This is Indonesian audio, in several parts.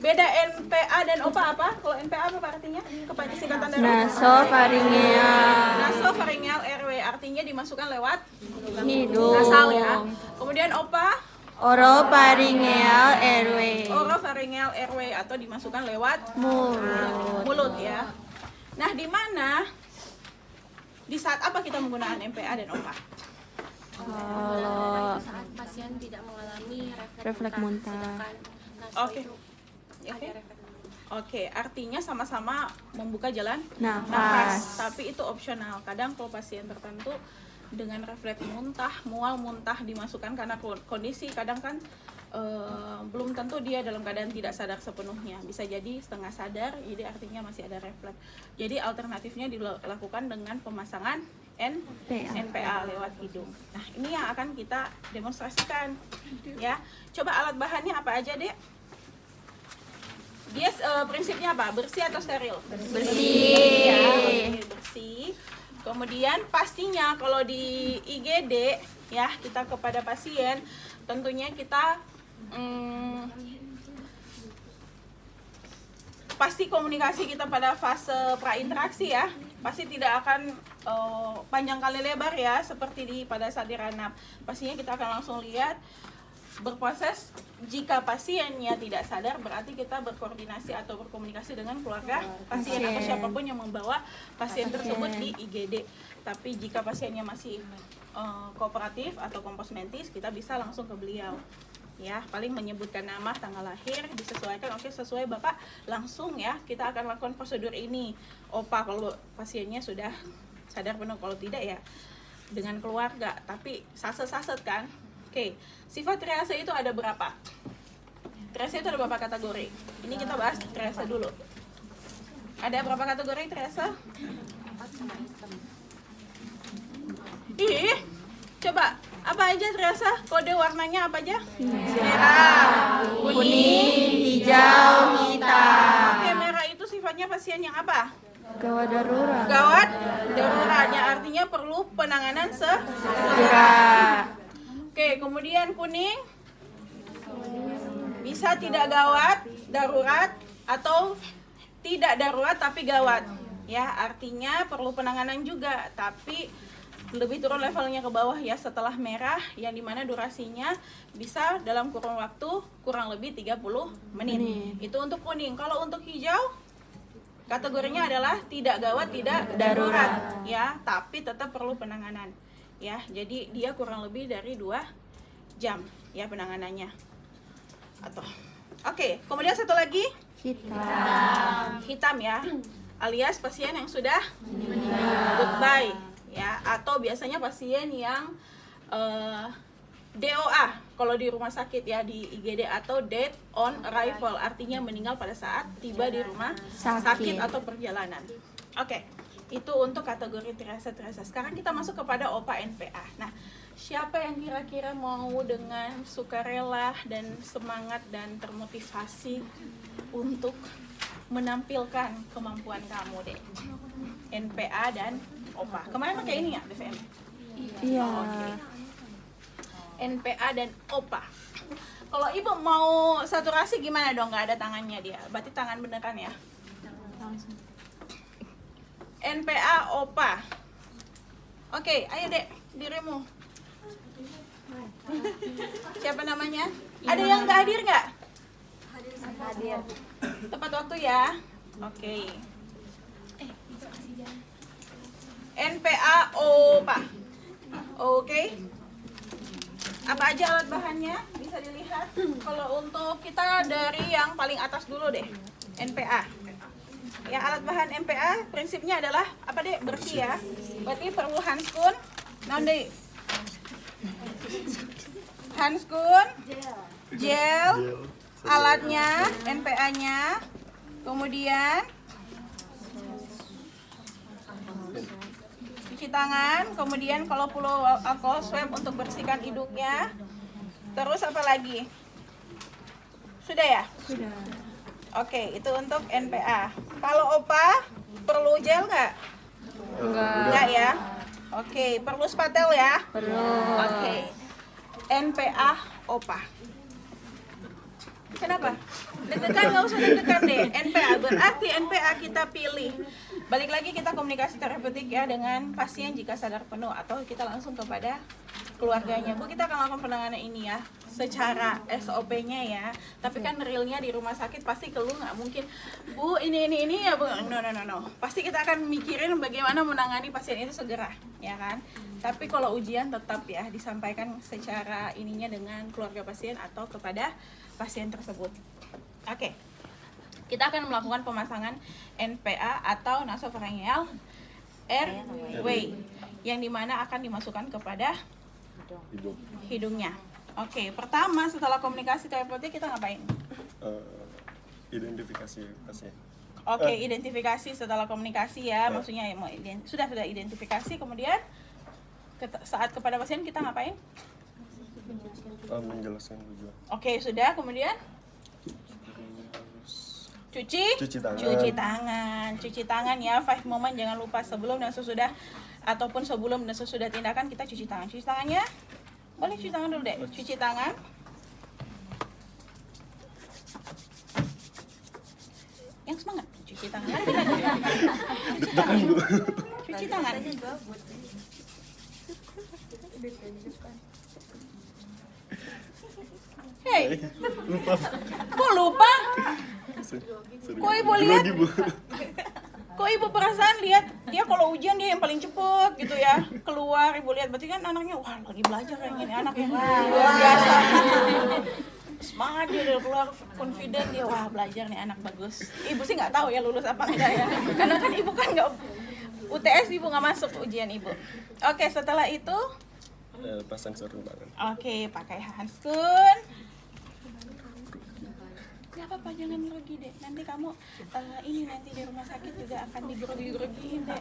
Beda NPA dan OPA apa? Kalau NPA apa artinya? Kepada singkatan dari Nasofaringeal. nasofaringeal airway, artinya dimasukkan lewat Hidung. nasal ya. Kemudian OPA Oropharyngeal airway. oropharyngeal airway atau dimasukkan lewat Mulut. ya. Nah, di saat apa kita menggunakan MPA dan OPA? Kalau saat pasien tidak mengalami refleks muntah. Oke. Oke, artinya sama-sama membuka jalan Nafas. tapi itu opsional. Kadang kalau pasien tertentu dengan refleks muntah, mual muntah dimasukkan karena kondisi kadang kan belum tentu dia dalam keadaan tidak sadar sepenuhnya. Bisa jadi setengah sadar, jadi artinya masih ada refleks. Jadi alternatifnya dilakukan dengan pemasangan NPA lewat hidung. Nah, ini yang akan kita demonstrasikan. Ya, coba alat bahannya apa aja, Dek? Dia prinsipnya apa? Bersih atau steril? Bersih. Ya, oke, bersih. Kemudian pastinya kalau di IGD ya kita kepada pasien tentunya kita pasti komunikasi kita pada fase prainteraksi ya pasti tidak akan panjang kali lebar ya seperti pada saat diranap. Pastinya kita akan langsung lihat berproses. Jika pasiennya tidak sadar berarti kita berkoordinasi atau berkomunikasi dengan keluarga pasien atau siapapun yang membawa pasien tersebut di IGD. Tapi jika pasiennya masih kooperatif atau kompos mentis, kita bisa langsung ke beliau. Ya, paling menyebutkan nama, tanggal lahir, disesuaikan. Oke, sesuai Bapak, langsung ya kita akan lakukan prosedur ini. OPA kalau pasiennya sudah sadar penuh, kalau tidak ya dengan keluarga. Tapi saset-saset kan. Oke, sifat triase itu ada berapa? Triase itu ada berapa kategori? Ini kita bahas triase dulu. Ada berapa kategori triase? Ih, coba apa aja triase? Kode warnanya apa aja? Merah, Kuning, hijau, hitam. Oke, merah itu sifatnya pasien yang apa? Gawat darurat. Gawat daruratnya artinya perlu penanganan Segera. Oke, kemudian kuning bisa tidak gawat, darurat atau tidak darurat tapi gawat. Ya, artinya perlu penanganan juga, tapi lebih turun levelnya ke bawah ya setelah merah yang dimana durasinya bisa dalam kurun waktu kurang lebih 30 menit. Itu untuk kuning. Kalau untuk hijau kategorinya adalah tidak gawat, tidak darurat ya, tapi tetap perlu penanganan. Ya, jadi dia kurang lebih dari 2 jam ya penanganannya. Atau oke, kemudian satu lagi hitam ya, alias pasien yang sudah goodbye ya, atau biasanya pasien yang DOA kalau di rumah sakit ya, di IGD atau death on arrival, artinya meninggal pada saat tiba di rumah sakit atau perjalanan. Oke, itu untuk kategori triase. Sekarang kita masuk kepada OPA NPA. Nah, siapa yang kira-kira mau dengan sukarela dan semangat dan termotivasi untuk menampilkan kemampuan kamu deh? NPA dan OPA. Kemarin pakai ini ya, DVM? Iya. Oke. NPA dan OPA. Kalau ibu mau saturasi gimana dong? Nggak ada tangannya dia. Berarti tangan beneran ya? NPA, OPA. Oke, ayo dek, dirimu. Siapa namanya? Ada yang nggak hadir nggak? Hadir. Tepat waktu ya. Oke. NPA, OPA. Oke. Apa aja alat bahannya? Bisa dilihat. Kalau untuk kita dari yang paling atas dulu deh. NPA. Ya, alat bahan MPA prinsipnya adalah apa deh? Bersih ya. Berarti perlu handskun. Nanti handskun, gel, alatnya, NPA-nya, kemudian cuci tangan, kemudian kalau perlu alkohol swab untuk bersihkan hidungnya. Terus apa lagi? Sudah ya? Sudah. Oke, itu untuk NPA. Kalau OPA perlu gel nggak? Enggak ya? Oke, perlu spatel ya? Perlu. Oke. NPA, OPA. Kenapa? Deg-degan, nggak usah deg-degan deh. NPA berarti NPA kita pilih. Balik lagi kita komunikasi terapeutik ya dengan pasien jika sadar penuh atau kita langsung kepada keluarganya. Bu, kita akan lakukan penanganan ini ya secara SOP-nya ya. Tapi kan realnya di rumah sakit pasti keluh nggak mungkin. Bu, ini ya Bu. No. Pasti kita akan mikirin bagaimana menangani pasien itu segera, ya kan? Tapi kalau ujian tetap ya disampaikan secara ininya dengan keluarga pasien atau kepada pasien tersebut. Oke. Kita akan melakukan pemasangan NPA atau nasofaringeal airway yang dimana akan dimasukkan kepada hidungnya. Oke, pertama setelah komunikasi terapeutik kita ngapain? Identifikasi pasien. Oke, identifikasi setelah komunikasi ya, maksudnya ya, sudah identifikasi, kemudian saat kepada pasien kita ngapain? Menjelaskan tujuan. Oke, sudah, kemudian cuci tangan ya. 5 moment jangan lupa sebelum dan sesudah ataupun sebelum dan sesudah tindakan kita cuci tangannya. Boleh cuci tangan dulu deh. Cuci tangan. Yang semangat cuci tangan lagi. Cuci tangan. Hei, kok lupa? Kok ibu lihat? Kok ibu perasaan lihat dia kalau ujian dia yang paling cepet gitu ya keluar. Ibu lihat berarti kan anaknya wah lagi belajar kayak gini, anak yang luar biasa. Semangat dia udah keluar, confident dia, wah belajar nih anak bagus. Ibu sih nggak tahu ya lulus apa enggak ya, karena kan ibu kan nggak UTS, ibu nggak masuk ujian ibu. Oke, setelah itu pasang sarung tangan. oke, pakai handskun. Gak apa-apa, jangan grogi deh. Nanti kamu ini nanti di rumah sakit juga akan digrogi-grogiin deh.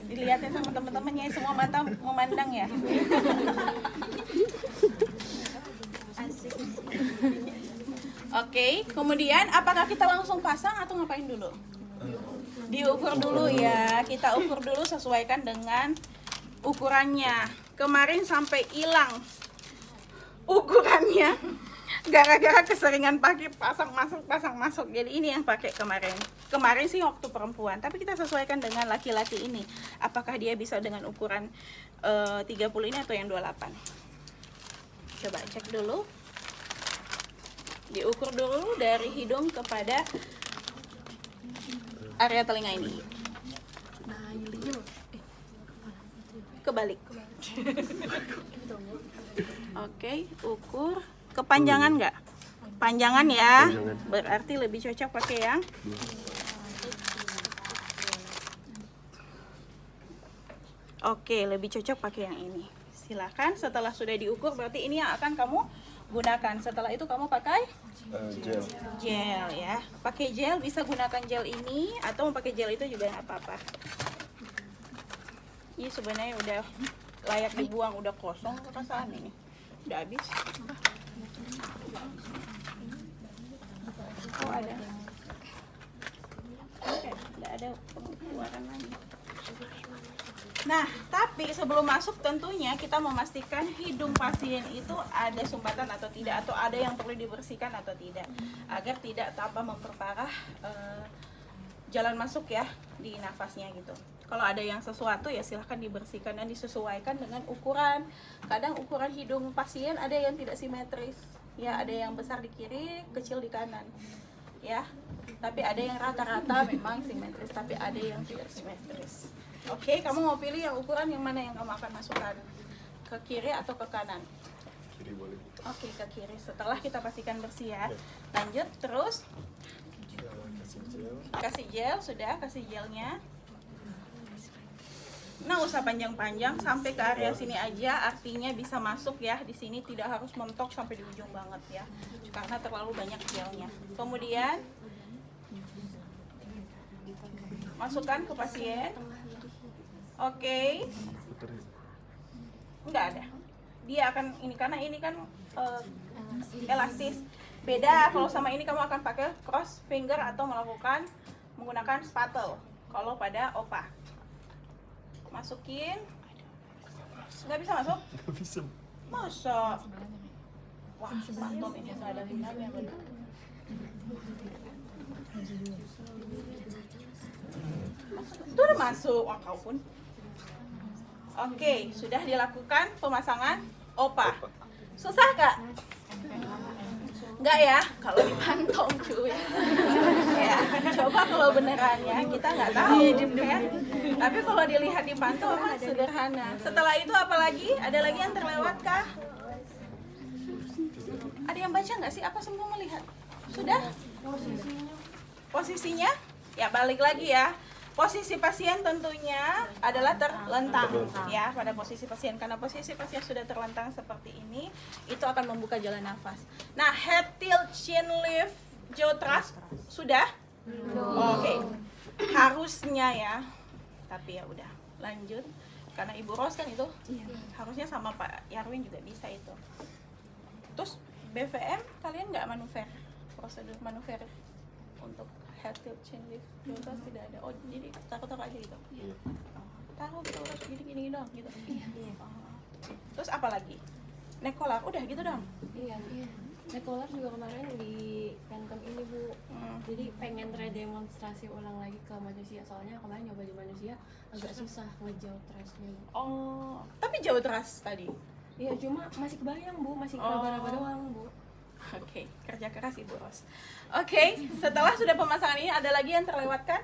Dilihatin sama teman-temannya, semua mata memandang ya. Oke, kemudian apakah kita langsung pasang atau ngapain dulu? Diukur dulu ya, kita ukur dulu sesuaikan dengan ukurannya. Kemarin sampai hilang ukurannya gara-gara keseringan pakai pasang masuk. Jadi ini yang pakai kemarin sih waktu perempuan, tapi kita sesuaikan dengan laki-laki ini. Apakah dia bisa dengan ukuran 30 ini atau yang 28? Coba cek dulu. Diukur dulu dari hidung kepada area telinga ini. Kebalik. Oke, ukur kepanjangan nggak? Panjangan ya. Berarti lebih cocok pakai yang Oke, lebih cocok pakai yang ini. Silakan, setelah sudah diukur berarti ini yang akan kamu gunakan. Setelah itu kamu pakai gel ya. Pakai gel, bisa gunakan gel ini atau mau pakai gel itu juga nggak apa-apa. Ini sebenarnya udah layak dibuang, udah kosong perasaan ini. Udah habis. Oh ada. Oke, udah ada pengeluaran lagi. Nah, tapi sebelum masuk tentunya kita memastikan hidung pasien itu ada sumbatan atau tidak, atau ada yang perlu dibersihkan atau tidak, agar tidak tambah memperparah jalan masuk ya di nafasnya gitu. Kalau ada yang sesuatu ya silahkan dibersihkan dan disesuaikan dengan ukuran. Kadang ukuran hidung pasien ada yang tidak simetris, ya ada yang besar di kiri, kecil di kanan, ya. Tapi ada yang rata-rata memang simetris, tapi ada yang tidak simetris. Oke, kamu mau pilih yang ukuran yang mana yang kamu akan masukkan? Ke kiri atau ke kanan? Kiri boleh. Oke, ke kiri. Setelah kita pastikan bersih ya. Lanjut terus. Kasih gel, sudah kasih gelnya. Nah, usah panjang-panjang, sampai ke area sini aja, artinya bisa masuk ya. Di sini tidak harus mentok sampai di ujung banget ya, karena terlalu banyak gelnya. Kemudian masukkan ke pasien. Oke. Enggak ada. Dia akan ini, karena ini kan elastis. Beda kalau sama ini kamu akan pakai cross finger atau menggunakan spatule kalau pada OPA. Masukin. Nggak bisa masuk? Bisa. Masa? Wah, mantap ini ada limbahnya benar. Itu udah masuk, wah kau pun. Oke, sudah dilakukan pemasangan OPA. Susah gak? Enggak ya, kalau dipantau cuy. Ya, coba kalau beneran ya, kita nggak tahu ya. Tapi kalau dilihat dipantau memang sederhana. Setelah itu apalagi? Ada lagi yang terlewat kah? Ada yang baca nggak sih? Apa semua melihat? Sudah? Posisinya? Ya balik lagi ya. Posisi pasien tentunya adalah terlentang ya pada posisi pasien, karena posisi pasien sudah terlentang seperti ini itu akan membuka jalan nafas. Nah, head tilt, chin lift, jaw thrust sudah? Oke. Harusnya ya. Tapi ya udah, lanjut. Karena Ibu Ros kan itu harusnya sama Pak Yarwin juga bisa itu. Terus BVM kalian nggak manuver? Prosedur manuver untuk head tilt, chin lift, jaw thrust tidak ada. Oh, jadi taruh aja gitu. Iya. Taruh gitu, gini dong gitu. Terus apa lagi? Neck collar, udah gitu dong. Iya. Neck collar juga kemarin di Phantom ini Bu. Jadi pengen redemonstrasi ulang lagi ke manusia. Soalnya kemarin nyoba di manusia agak susah ngejauh trashnya. Oh, tapi jaw thrust tadi. Iya, cuma masih kebayang Bu, masih raba-raba doang Bu. Oke, kerja keras Ibu Ros. Oke, setelah sudah pemasangan ini ada lagi yang terlewatkan?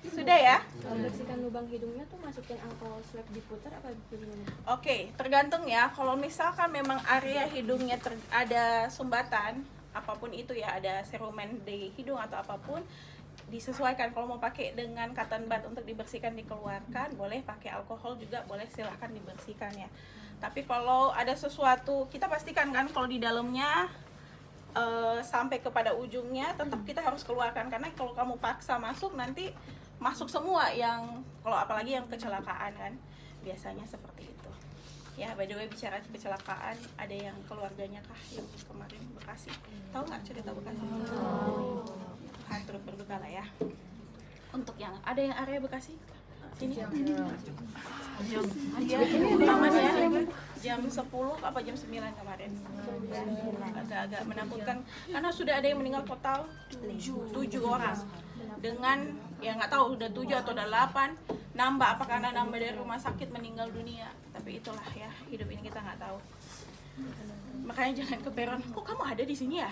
Sudah ya? Kalau bersihkan lubang hidungnya tuh masukin ankle swab diputar apa gimana? Oke, tergantung ya. Kalau misalkan memang area hidungnya ada sumbatan, apapun itu ya, ada serumen di hidung atau apapun, disesuaikan. Kalau mau pakai dengan cotton bud untuk dibersihkan dikeluarkan, boleh pakai alkohol juga boleh, silahkan dibersihkan ya. Tapi kalau ada sesuatu, kita pastikan kan kalau di dalamnya sampai kepada ujungnya tetap kita harus keluarkan, karena kalau kamu paksa masuk nanti masuk semua, yang kalau apalagi yang kecelakaan kan biasanya seperti itu. Ya, by the way bicara kecelakaan, ada yang keluarganya kah yang kemarin Bekasi? Tahu nggak cerita Bekasi? Turut berduka lah ya. Untuk yang ada yang area Bekasi ini namanya jam 10 apa jam 9 kemarin. Agak-agak menakutkan karena sudah ada yang meninggal total 7 orang. Dengan ya nggak tahu udah 7 atau udah 8 nambah, apa karena nambah dari rumah sakit meninggal dunia. Tapi itulah ya, hidup ini kita nggak tahu. Makanya jangan ke peron. Kok kamu ada di sini ya?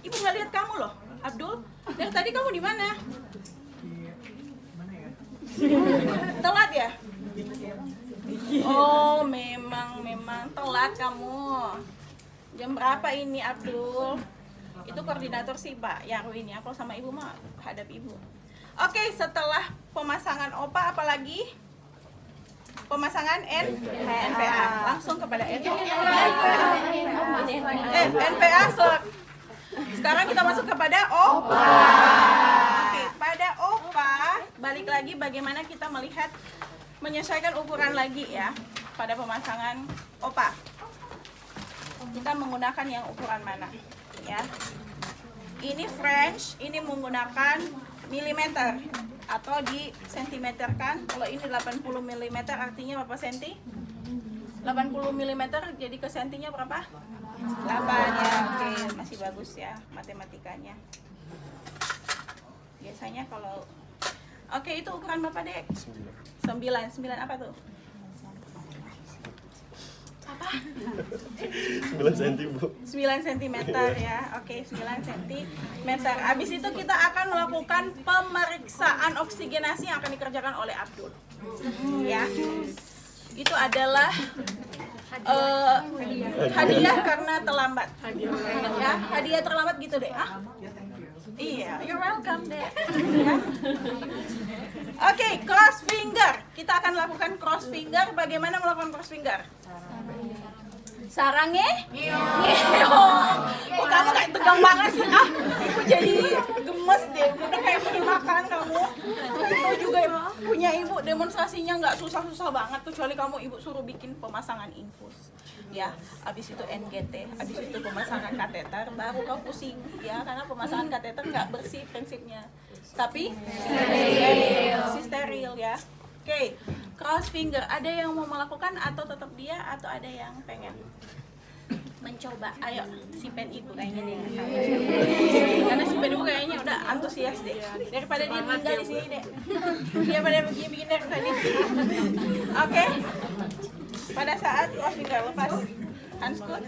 Ibu nggak lihat kamu loh, Abdul. Dari tadi kamu di mana? Telat ya? Oh, memang telat kamu. Jam berapa ini, Abdul? Itu koordinator sih Pak Yarwin ya. Kalau sama Ibu mah hadap Ibu. Oke, setelah pemasangan OPA apalagi? Pemasangan NPA. Langsung kepada NPA. Sekarang kita masuk kepada OPA. Oke, pada OPA balik lagi bagaimana kita melihat menyesuaikan ukuran lagi ya pada pemasangan OPA. Kita menggunakan yang ukuran mana ya? Ini French, ini menggunakan milimeter atau di sentimeter kan. Kalau ini 80 mm artinya berapa senti? 80 mm jadi ke sentinya berapa? 8 ya. Oke, masih bagus ya matematikanya. Biasanya kalau oke, itu ukuran Bapak Dek? 9 apa tuh? Apa? 9 cm Bu. 9 cm ya. Oke, 9 cm. Habis itu kita akan melakukan pemeriksaan oksigenasi yang akan dikerjakan oleh Abdul. Ya. Itu adalah hadiah karena terlambat. Ya, hadiah terlambat gitu deh. Ah? Iya, you're welcome deh. Ya. Oke, cross finger. Kita akan lakukan cross finger. Bagaimana melakukan cross finger? Sarangnya? Kok kamu kayak tegang banget sih? Ah, aku jadi gemes deh. Udah kayak mau dimakan kamu. Kamu juga punya ibu demonstrasinya nggak susah-susah banget. Kecuali kamu ibu suruh bikin pemasangan infus. Ya, habis itu NGT, habis itu pemasangan kateter, baru kau pusing ya, karena pemasangan kateter nggak bersih prinsipnya, tapi steril ya. Oke, cross finger. Ada yang mau melakukan atau tetap dia atau ada yang pengen mencoba? Ayo, si Pen Ibu kayaknya dia nggak sabar. Karena si Pen Ibu kayaknya udah antusias deh. Daripada dia tinggal di sini deh. Dia pada bikin dari tadi. Oke. Pada saat cross finger lepas handskut.